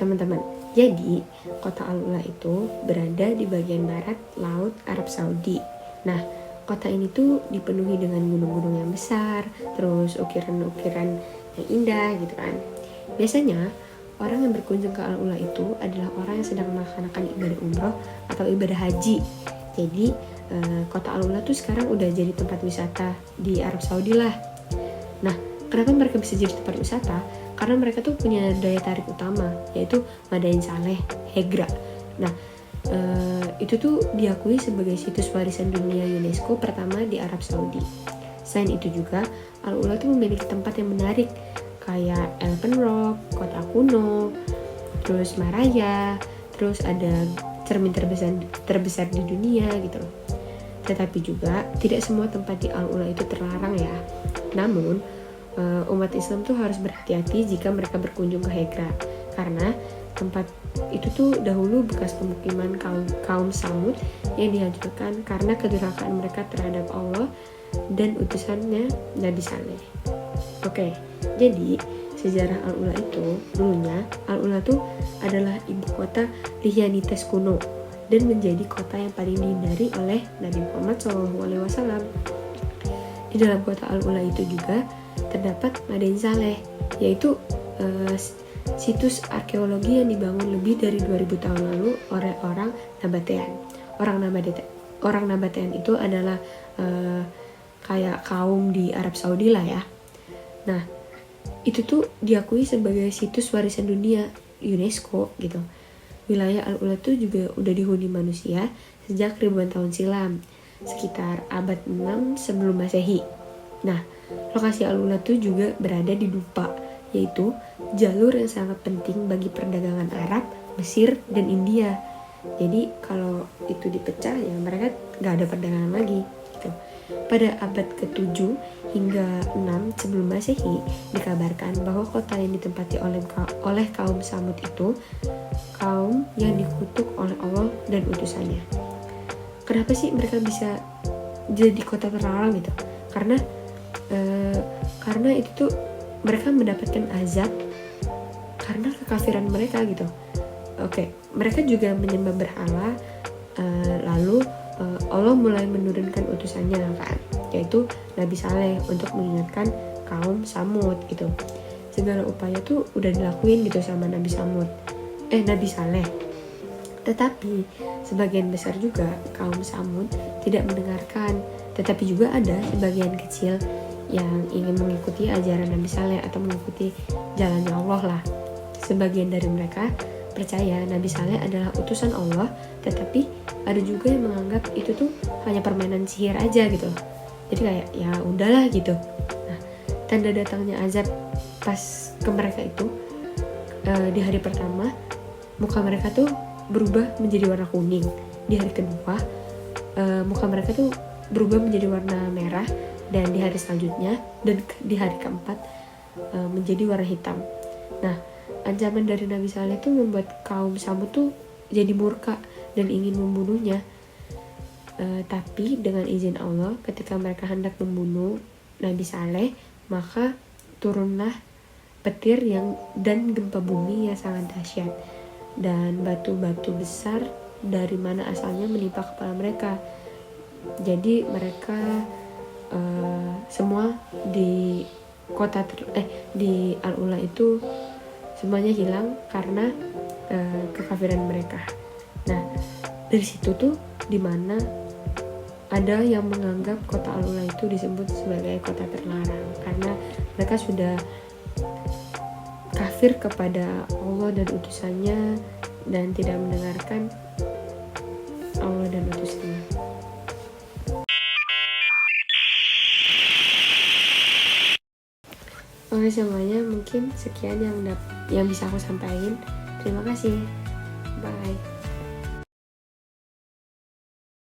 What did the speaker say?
teman-teman, jadi kota Al-Ula itu berada di bagian barat laut Arab Saudi. Nah, kota ini tuh dipenuhi dengan gunung-gunung yang besar, terus ukiran-ukiran yang indah gitu kan. Biasanya orang yang berkunjung ke Al-Ula itu adalah orang yang sedang melaksanakan ibadah umroh atau ibadah haji. Jadi kota Al-Ula tuh sekarang udah jadi tempat wisata di Arab Saudi lah. Nah, kenapa mereka bisa jadi tempat wisata? Karena mereka tuh punya daya tarik utama, yaitu Madain Saleh, Hegra. Nah, itu tuh diakui sebagai situs warisan dunia UNESCO pertama di Arab Saudi. Selain itu juga, Al-Ula tuh memiliki tempat yang menarik, kayak Elephant Rock, kota kuno, terus Maraya, terus ada cermin terbesar di dunia gitu loh. Tetapi juga tidak semua tempat di Al-Ula itu terlarang ya. Namun umat Islam tuh harus berhati-hati jika mereka berkunjung ke Hegra, karena tempat itu tuh dahulu bekas pemukiman kaum Samud yang dihancurkan karena kedurhakaan mereka terhadap Allah dan utusannya Nabi Saleh. Oke, jadi sejarah Al-Ula itu dulunya Al-Ula tuh adalah ibu kota Lihyanites kuno dan menjadi kota yang paling dihindari oleh Nabi Muhammad SAW. Di dalam kota Al-Ula itu juga terdapat Madain Saleh, yaitu situs arkeologi yang dibangun lebih dari 2000 tahun lalu oleh orang Nabatean. Orang Nabatean itu adalah kayak kaum di Arab Saudi lah ya. Nah, itu tuh diakui sebagai situs warisan dunia UNESCO gitu. Wilayah Al-Ula tuh juga udah dihuni manusia sejak ribuan tahun silam, sekitar abad 6 sebelum Masehi. Nah, lokasi Al-Ula tuh juga berada di Dupa, yaitu jalur yang sangat penting bagi perdagangan Arab, Mesir, dan India. Jadi kalau itu dipecah ya mereka gak ada perdagangan lagi gitu. Pada abad ke-7 hingga 6 sebelum Masehi dikabarkan bahwa kota yang ditempati oleh kaum Samud itu kaum yang dikutuk oleh Allah dan utusannya. Kenapa sih mereka bisa jadi kota terlarang gitu? Karena itu tuh mereka mendapatkan azab karena kekafiran mereka gitu. Oke, mereka juga menyembah berhala, lalu Allah mulai menurunkan utusannya kan, yaitu Nabi Saleh untuk mengingatkan kaum Samud gitu. Segala upaya tuh udah dilakuin gitu sama Nabi Saleh. Tetapi sebagian besar juga kaum Samud tidak mendengarkan. Tetapi juga ada sebagian kecil yang ingin mengikuti ajaran Nabi Saleh atau mengikuti jalannya Allah lah. Sebagian dari mereka percaya Nabi Saleh adalah utusan Allah, tetapi ada juga yang menganggap itu tuh hanya permainan sihir aja gitu. Jadi kayak ya udahlah gitu. Nah, tanda datangnya azab pas ke mereka itu di hari pertama muka mereka tuh berubah menjadi warna kuning. Di hari kedua muka mereka tuh berubah menjadi warna merah, dan di hari selanjutnya dan di hari keempat menjadi warna hitam. Nah, ancaman dari Nabi Saleh itu membuat kaum Samud tuh jadi murka dan ingin membunuhnya. Tapi dengan izin Allah, ketika mereka hendak membunuh Nabi Saleh, maka turunlah petir dan gempa bumi yang sangat dahsyat, dan batu-batu besar dari mana asalnya menimpa kepala mereka. Jadi mereka semua di di Al-Ula itu semuanya hilang karena kekafiran mereka. Nah, dari situ tuh dimana ada yang menganggap kota Al-Ula itu disebut sebagai kota terlarang karena mereka sudah kafir kepada Allah dan utusannya dan tidak mendengarkan Allah dan utusannya. Oke semuanya, mungkin sekian yang bisa aku sampaikan. Terima kasih. Bye.